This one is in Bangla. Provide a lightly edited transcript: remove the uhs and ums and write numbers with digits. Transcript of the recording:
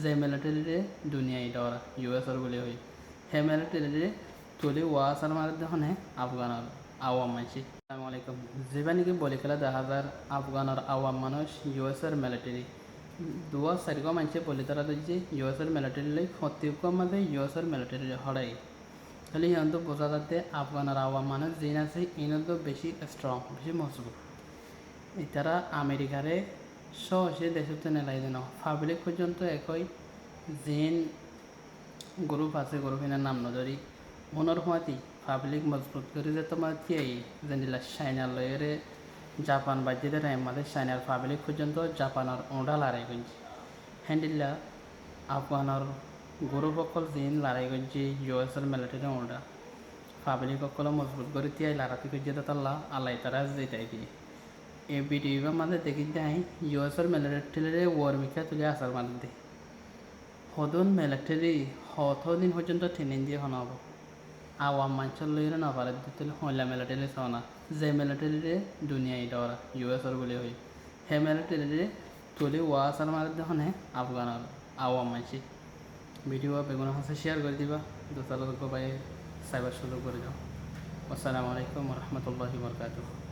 যে মিলিটারিরে দুনিয়ায় ডরা ইউএসর বলে হই হে মিলিটারিরে তুলি ওয়াসার মারে দেখনে আফগানের আওয়াম মানছি। আসসালামু আলাইকুম। যেবা নাকি বলি খেলা 10,000 আফগানের আওয়াম মানুষ ইউএসের মিলিটারি দুয়া চারিগো মানছে বলি তারা দিচ্ছে ইউএসের মিলিটারি লাই প্রত্যেক মাঝে ইউএসের মিলিটারি হরাই তাহলে ইহতো বোঝা যাতে আফগানের আওয়াম মানুষ যিনি আছে ইনত বেশি স্ট্রং বেশি মজবুত। তারা আমেরিকারে সহজে দেশতে নেলাই দেন পাবলিক পর্যন্ত একই জিন গ্রুপ আছে গ্রুপিনের নাম নজরি মনের হুয়াতি পাবলিক মজবুত করে যে তোমার তিয়াই যেনিলা চাইনার লয়েরে জাপান বাজ্যদের আমাদের চাইনার পাবলিক পর্যন্ত জাপানের ওঁডা লড়াই করছে হ্যান্ডিল্লা আফগানের গ্রুপ অকল জিন লড়াই করছে ইউএসের মিলিটারি ওঁডা পাবলিক অকল মজবুত করে তিয়াই লড়াতে করছে তাল্লা আল্লাহ তারা যেটাই দিয়ে এই ভিডিও মাঝে দেখি দেয় ইউএসের মিলিটারি ওয়ার মিখা তুলে আসার মাঝে হদন মিলিটারি দিন পর্যন্ত ট্রেনিং দিয়ে হব আওয়াম মানুষের লইরে না পারে দিতে হইলা মিলিটারি চাওনা যে মিলিটারিরে দুনিয়ায় ডরা ইউএসের বলে হই হে মিলিটারিরে তুলি ওয়াসার মাঝে দেখনে আফগানের আওয়াম মানছি। ভিডিও বেগুন হাসে শেয়ার করে দিবা দোসার ভাই সাইবার সুযোগ করে যাও। আসসালামু আলাইকুম রহমতুল্লাহি বরকাতুহু।